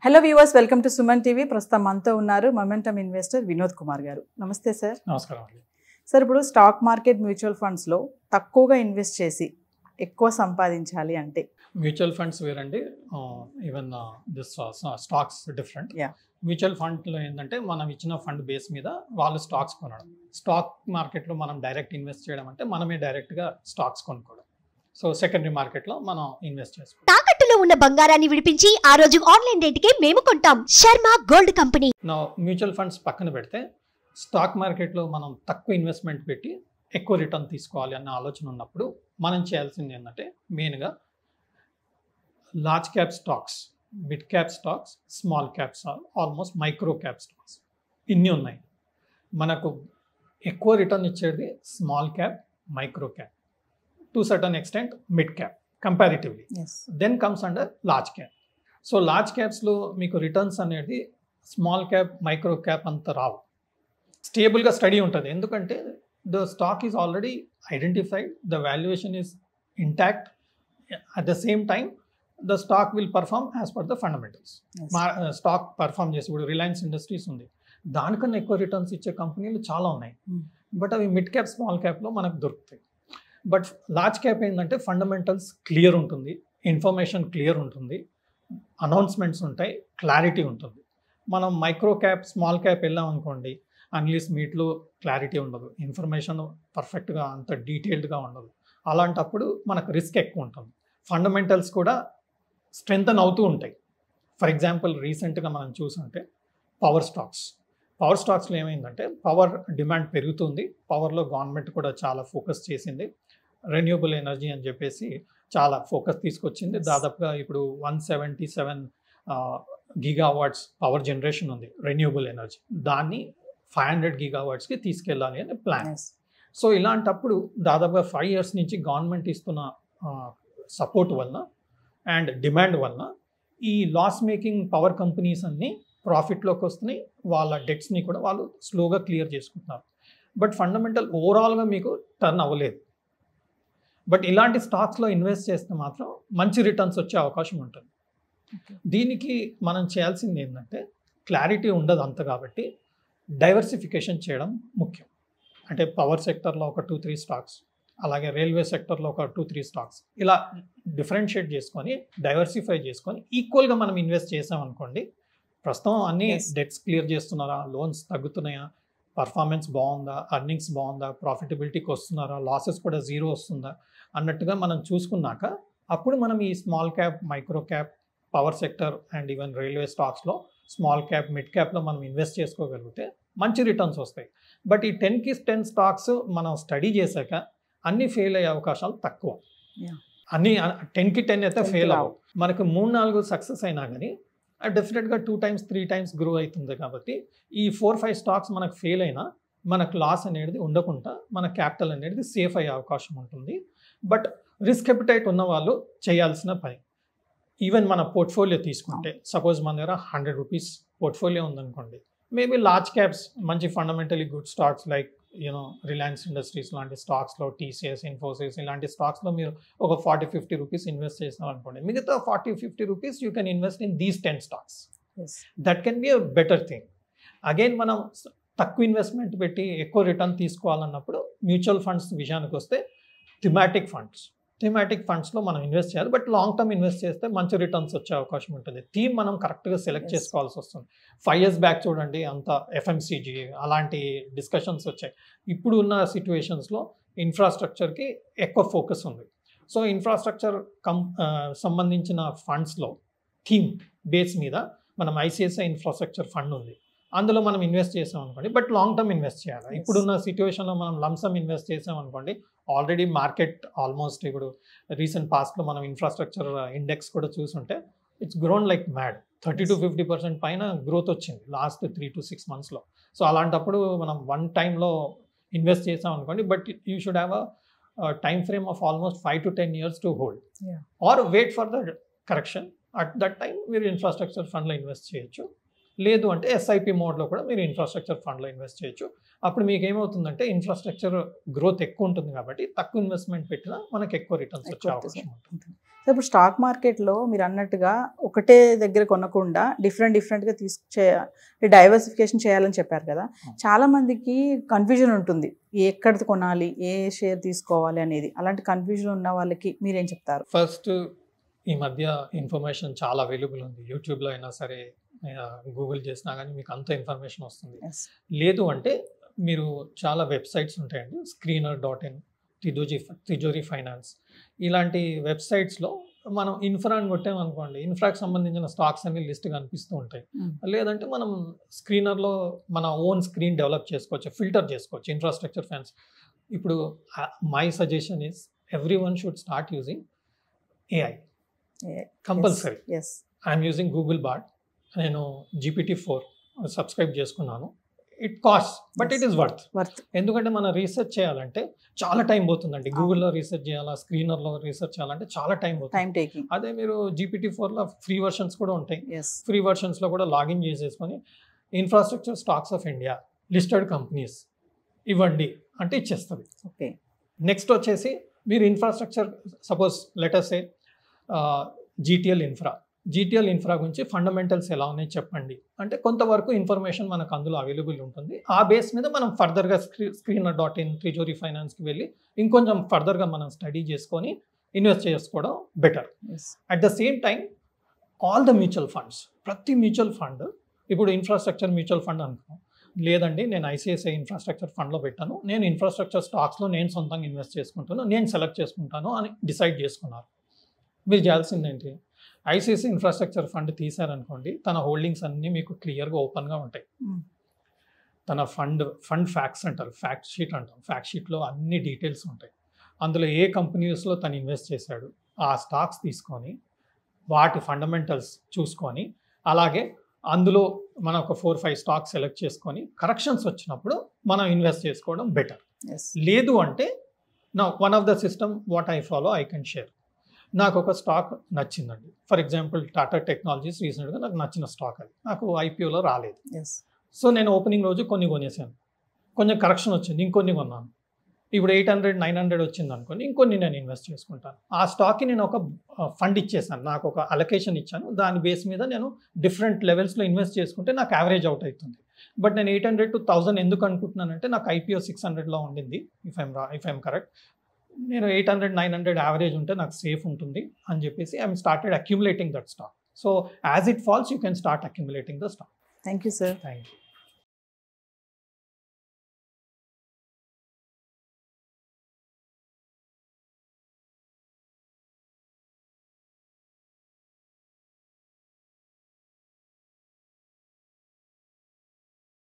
Hello viewers, welcome to Suman TV. ప్రస్తుతం మనతో ఉన్నారు మొమెంటమ్ ఇన్వెస్టర్ వినోద్ కుమార్ గారు. నమస్తే సార్. నమస్కారం అండి. సార్, ఇప్పుడు స్టాక్ మార్కెట్ మ్యూచువల్ ఫండ్స్లో తక్కువగా ఇన్వెస్ట్ చేసి ఎక్కువ సంపాదించాలి అంటే మ్యూచువల్ ఫండ్స్ వేరండి, even this stocks different. Mutual ఫండ్లో ఏంటంటే మనం ఇచ్చిన ఫండ్ బేస్ మీద వాళ్ళు స్టాక్స్ కొనడం. స్టాక్ మార్కెట్లో మనం డైరెక్ట్ ఇన్వెస్ట్ చేయడం అంటే మనమే డైరెక్ట్గా స్టాక్స్ కొనుక్కోవడం. సో సెకండరీ మార్కెట్లో మనం ఇన్వెస్ట్ చేసుకోవాలి. తాకట్టులో ఉన్న బంగారాన్ని విడిపించి ఆ రోజు ఆన్లైన్ రేటుకే మేము కొంటాం. Sharma gold company. నా మ్యూచువల్ ఫండ్స్ పక్కన పెడితే స్టాక్ మార్కెట్లో మనం తక్కువ ఇన్వెస్ట్మెంట్ పెట్టి ఎక్కువ రిటర్న్ తీసుకోవాలి అన్న ఆలోచన ఉన్నప్పుడు మనం చేయాల్సింది ఏంటంటే మెయిన్గా large cap stocks, mid cap stocks, small caps, almost micro cap stocks ఇన్ని ఉన్నాయి. మనకు ఎక్కువ రిటర్న్ ఇచ్చేది small cap, micro cap, to certain extent mid cap comparatively. Then comes under large cap. So large క్యాప్స్లో మీకు రిటర్న్స్ అనేది small cap, micro cap అంత రావు. స్టేబుల్గా స్టడీ ఉంటుంది, ఎందుకంటే the stock is already identified, the valuation is intact. At the same time the stock will perform as per the fundamentals. Stock perform చేసి ఇప్పుడు Reliance industries ఉంది, దానికన్నా ఎక్కువ రిటర్న్స్ ఇచ్చే కంపెనీలు చాలా ఉన్నాయి. బట్ అవి మిడ్ క్యాప్, స్మాల్ క్యాప్లో మనకు దొరుకుతాయి. బట్ లార్జ్ క్యాప్ ఏంటంటే ఫండమెంటల్స్ క్లియర్ ఉంటుంది, ఇన్ఫర్మేషన్ క్లియర్ ఉంటుంది, అనౌన్స్మెంట్స్ ఉంటాయి, క్లారిటీ ఉంటుంది. మనం మైక్రో క్యాప్, స్మాల్ క్యాప్ వెళ్ళాం అనుకోండి, అనలిస్ట్ మీట్లో క్లారిటీ ఉండదు, ఇన్ఫర్మేషన్ పర్ఫెక్ట్గా అంత డీటెయిల్డ్గా ఉండదు. అలాంటప్పుడు మనకు రిస్క్ ఎక్కువ ఉంటుంది. ఫండమెంటల్స్ కూడా స్ట్రెంగ్తన్ అవుతూ ఉంటాయి. ఫర్ ఎగ్జాంపుల్ రీసెంట్గా మనం చూసుంటే పవర్ స్టాక్స్లో ఏమైందంటే పవర్ డిమాండ్ పెరుగుతుంది, పవర్లో గవర్నమెంట్ కూడా చాలా ఫోకస్ చేసింది. రెన్యూబుల్ ఎనర్జీ అని చెప్పేసి చాలా ఫోకస్ తీసుకొచ్చింది. దాదాపుగా ఇప్పుడు 177 గిగావాట్స్ పవర్ జనరేషన్ ఉంది రెన్యూబుల్ ఎనర్జీ, దాన్ని 500 గిగావాట్స్కి తీసుకెళ్ళాలి అనే ప్లాన్. సో ఇలాంటప్పుడు దాదాపుగా 5 years నుంచి గవర్నమెంట్ ఇస్తున్న సపోర్ట్ వలన అండ్ డిమాండ్ వలన ఈ లాస్ మేకింగ్ పవర్ కంపెనీస్ అన్నీ ప్రాఫిట్లోకి వస్తున్నాయి. వాళ్ళ డెట్స్ని కూడా వాళ్ళు స్లోగా క్లియర్ చేసుకుంటున్నారు. బట్ ఫండమెంటల్ ఓవరాల్గా మీకు టర్న్ అవ్వలేదు. బట్ ఇలాంటి స్టాక్స్లో ఇన్వెస్ట్ చేస్తే మాత్రం మంచి రిటర్న్స్ వచ్చే అవకాశం ఉంటుంది. దీనికి మనం చేయాల్సింది ఏంటంటే క్లారిటీ ఉండదు అంత, కాబట్టి డైవర్సిఫికేషన్ చేయడం ముఖ్యం. అంటే పవర్ సెక్టర్లో ఒక 2-3 స్టాక్స్, అలాగే రైల్వే సెక్టర్లో ఒక 2-3 స్టాక్స్, ఇలా డిఫరెన్షియేట్ చేసుకొని డైవర్సిఫై చేసుకొని ఈక్వల్గా మనం ఇన్వెస్ట్ చేసామనుకోండి, ప్రస్తుతం అన్ని డెట్స్ క్లియర్ చేస్తున్నారా, లోన్స్ తగ్గుతున్నాయా, పర్ఫార్మెన్స్ బాగుందా, అర్నింగ్స్ బాగుందా, ప్రాఫిటబిలిటీకి వస్తున్నారా, లాసెస్ కూడా జీరో వస్తుందా అన్నట్టుగా మనం చూసుకున్నాక అప్పుడు మనం ఈ small cap, micro cap, power sector and even railway స్టాక్స్లో స్మాల్ క్యాప్, మిడ్ క్యాప్లో మనం ఇన్వెస్ట్ చేసుకోగలిగితే మంచి రిటర్న్స్ వస్తాయి. బట్ ఈ 10కి 10 స్టాక్స్ మనం స్టడీ చేశాక అన్నీ ఫెయిల్ అయ్యే అవకాశాలు తక్కువ. అన్నీ 10కి 10 అయితే ఫెయిల్ అవ్వవు. మనకు 3-4 సక్సెస్ అయినా కానీ డెఫినెట్గా 2 times 3 times గ్రో అవుతుంది. కాబట్టి ఈ 4-5 స్టాక్స్ మనకు ఫెయిల్ అయినా మనకు లాస్ అనేది ఉండకుండా మన క్యాపిటల్ అనేది సేఫ్ అయ్యే అవకాశం ఉంటుంది. బట్ రిస్క్ అపిటైట్ ఉన్న వాళ్ళు చేయాల్సిన పని, ఈవెన్ మన పోర్ట్ఫోలియో తీసుకుంటే, సపోజ్ మన దగ్గర 100 రూపీస్ పోర్ట్ఫోలియో ఉందనుకోండి, మేబీ లార్జ్ క్యాప్స్ మంచి fundamentally good stocks like Reliance industries లాంటి స్టాక్స్లో, టీసీఎస్, ఇన్ఫోసిస్ ఇలాంటి స్టాక్స్లో మీరు ఒక 40-50 రూపీస్ ఇన్వెస్ట్ చేసినారనుకోండి, మిగతా 40-50 rupees you can invest in these 10 stocks. That can be a better thing. Again మనం తక్కువ ఇన్వెస్ట్మెంట్ పెట్టి ఎక్కువ రిటర్న్ తీసుకోవాలన్నప్పుడు మ్యూచువల్ ఫండ్స్ విషయానికి వస్తే థీమాటిక్ ఫండ్స్లో మనం ఇన్వెస్ట్ చేయాలి. బట్ లాంగ్ టర్మ్ ఇన్వెస్ట్ చేస్తే మంచి రిటర్న్స్ వచ్చే అవకాశం ఉంటుంది. థీమ్ మనం కరెక్ట్గా సెలెక్ట్ చేసుకోవాల్సి వస్తుంది. 5 years బ్యాక్ చూడండి, అంత ఎఫ్ఎంసీజీ అలాంటి డిస్కషన్స్ వచ్చాయి. ఇప్పుడు ఉన్న సిచ్యువేషన్స్లో ఇన్ఫ్రాస్ట్రక్చర్కి ఎక్కువ ఫోకస్ ఉంది. సో ఇన్ఫ్రాస్ట్రక్చర్ సంబంధించిన ఫండ్స్లో థీమ్ బేస్ మీద మనం ఐసిఐసిఐ ఇన్ఫ్రాస్ట్రక్చర్ ఫండ్ ఉంది, అందులో మనం ఇన్వెస్ట్ చేసాం అనుకోండి, బట్ లాంగ్ టర్మ్ ఇన్వెస్ట్ చేయాలి. ఇప్పుడున్న సిచ్యువేషన్లో మనం లంసమ్ ఇన్వెస్ట్ చేసాం అనుకోండి, ఆల్రెడీ మార్కెట్ ఆల్మోస్ట్ ఇప్పుడు రీసెంట్ పాస్ట్లో మనం ఇన్ఫ్రాస్ట్రక్చర్ ఇండెక్స్ కూడా చూసుంటే ఇట్స్ గ్రోన్ లైక్ మ్యాడ్. 30-50% పైన గ్రోత్ వచ్చింది లాస్ట్ 3 to 6 monthsలో. సో అలాంటప్పుడు మనం వన్ టైంలో ఇన్వెస్ట్ చేసాం అనుకోండి, but you should have a time frame of almost 5 to 10 years to hold or wait for the correction. At that time మీరు infrastructure ఫండ్లో invest చేయొచ్చు. లేదు అంటే ఎస్ఐపి మోడ్లో కూడా మీరు ఇన్ఫ్రాస్ట్రక్చర్ ఫండ్లో ఇన్వెస్ట్ చేయొచ్చు. అప్పుడు మీకు ఏమవుతుందంటే ఇన్ఫ్రాస్ట్రక్చర్ గ్రోత్ ఎక్కువ ఉంటుంది కాబట్టి తక్కువ ఇన్వెస్ట్మెంట్ పెట్టినా మనకు ఎక్కువ రిటర్న్స్ వచ్చే అవకాశం ఉంటుంది. ఇప్పుడు స్టాక్ మార్కెట్లో మీరు అన్నట్టుగా ఒకటే దగ్గర కొనకుండా డిఫరెంట్గా డైవర్సిఫికేషన్ చేయాలని చెప్పారు కదా. చాలా మందికి కన్ఫ్యూజన్ ఉంటుంది, ఎక్కడిది కొనాలి, ఏ షేర్ తీసుకోవాలి అనేది. అలాంటి కన్ఫ్యూజన్ ఉన్న వాళ్ళకి మీరేం చెప్తారు? ఫస్ట్, ఈ మధ్య ఇన్ఫర్మేషన్ చాలా అవైలబుల్ ఉంది. యూట్యూబ్లో అయినా సరే, గూగుల్ చేసినా కానీ మీకు అంత ఇన్ఫర్మేషన్ వస్తుంది. లేదు అంటే మీరు చాలా వెబ్సైట్స్ ఉంటాయండి, screener.in, తిజోరీ ఫైనాన్స్, ఇలాంటి వెబ్సైట్స్లో మనం ఇన్ఫ్రా అని కొట్టామనుకోండి, ఇన్ఫ్రాకి సంబంధించిన స్టాక్స్ అన్ని లిస్ట్ కనిపిస్తూ ఉంటాయి. లేదంటే మనం స్క్రీనర్లో మన ఓన్ స్క్రీన్ డెవలప్ చేసుకోవచ్చు, ఫిల్టర్ చేసుకోవచ్చు ఇన్ఫ్రాస్ట్రక్చర్ ఫైనాన్స్. ఇప్పుడు my suggestion is everyone should start using AI compulsory. I'm using Google bot. నేను GPT-4 సబ్స్క్రైబ్ చేసుకున్నాను. It cost, but it is worth. ఎందుకంటే మనం రీసెర్చ్ చేయాలంటే చాలా టైం పోతుందండి. గూగుల్లో రీసెర్చ్ చేయాలా, స్క్రీనర్లో రీసెర్చ్ చేయాలంటే చాలా టైం పోతుంది. అదే మీరు GPT-4లో ఫ్రీ వర్షన్స్ కూడా ఉంటాయి. ఫ్రీ వర్షన్స్లో కూడా లాగిన్ చేసేసుకొని infrastructure stocks of India listed companies ఇవ్వండి అంటే ఇచ్చేస్తుంది. ఓకే. నెక్స్ట్ వచ్చేసి మీరు ఇన్ఫ్రాస్ట్రక్చర్, సపోజ్ లెటర్స్ ఏ జీటీఎల్ ఇన్ఫ్రా గురించి ఫండమెంటల్స్ ఎలా ఉన్నాయి చెప్పండి అంటే కొంతవరకు ఇన్ఫర్మేషన్ మనకు అందులో అవైలబుల్ ఉంటుంది. ఆ బేస్ మీద మనం ఫర్దర్గా screener.in, తిజోరీ ఫైనాన్స్కి వెళ్ళి ఇంకొంచెం ఫర్దర్గా మనం స్టడీ చేసుకొని ఇన్వెస్ట్ చేసుకోవడం better. At the same time all the mutual funds, ప్రతి మ్యూచువల్ ఫండ్, ఇప్పుడు ఇన్ఫ్రాస్ట్రక్చర్ మ్యూచువల్ ఫండ్ అనుకో, లేదండి నేను ఐసిఐసిఐ ఇన్ఫ్రాస్ట్రక్చర్ ఫండ్లో పెట్టాను, నేను ఇన్ఫ్రాస్ట్రక్చర్ స్టాక్స్లో నేను సొంతంగా ఇన్వెస్ట్ చేసుకుంటాను, నేను సెలెక్ట్ చేసుకుంటాను అని డిసైడ్ చేసుకున్నారు. మీరు చేయాల్సిందేంటి, ఐసిఐసిఐ ఇన్ఫ్రాస్ట్రక్చర్ ఫండ్ తీశారనుకోండి, తన హోల్డింగ్స్ అన్నీ మీకు క్లియర్గా ఓపెన్గా ఉంటాయి. తన ఫండ్ ఫ్యాక్ట్స్ అంటారు, ఫ్యాక్ట్ షీట్లో అన్ని డీటెయిల్స్ ఉంటాయి. అందులో ఏ కంపెనీస్లో తను ఇన్వెస్ట్ చేశాడు ఆ స్టాక్స్ తీసుకొని వాటి ఫండమెంటల్స్ చూసుకొని, అలాగే అందులో మనం ఒక 4-5 స్టాక్స్ సెలెక్ట్ చేసుకొని కరెక్షన్స్ వచ్చినప్పుడు మనం ఇన్వెస్ట్ చేసుకోవడం బెటర్. లేదు అంటే one of the system what I follow, I can share. నాకు ఒక స్టాక్ నచ్చిందండి, ఫర్ ఎగ్జాంపుల్ టాటా టెక్నాలజీస్ రీసెంట్గా నాకు నచ్చిన స్టాక్, అది నాకు ఐపీఓలో రాలేదు. సో నేను ఓపెనింగ్ రోజు కొన్ని కొనేసాను, కొంచెం కరెక్షన్ వచ్చింది, ఇంకొన్ని కొన్నాను. ఇప్పుడు 800-900 వచ్చింది అనుకోండి, ఇంకొన్ని నేను ఇన్వెస్ట్ చేసుకుంటాను. ఆ స్టాక్కి నేను ఒక ఫండ్ ఇచ్చేసాను, నాకు ఒక అలొకేషన్ ఇచ్చాను, దాని బేస్ మీద నేను డిఫరెంట్ లెవెల్స్లో ఇన్వెస్ట్ చేసుకుంటే నాకు యావరేజ్ అవుట్ అవుతుంది. బట్ నేను 800 to 1000 ఎందుకు అనుకుంటున్నానంటే నాకు ఐపీఓ 600లో ఉండింది, ఇఫ్ ఐఎమ్ కరెక్ట్. నేను 800-900 యావరేజ్ ఉంటే నాకు సేఫ్ ఉంటుంది అని చెప్పేసి I'm started accumulating that stock. So as it falls you can start accumulating the stock. Thank you sir. Thank you.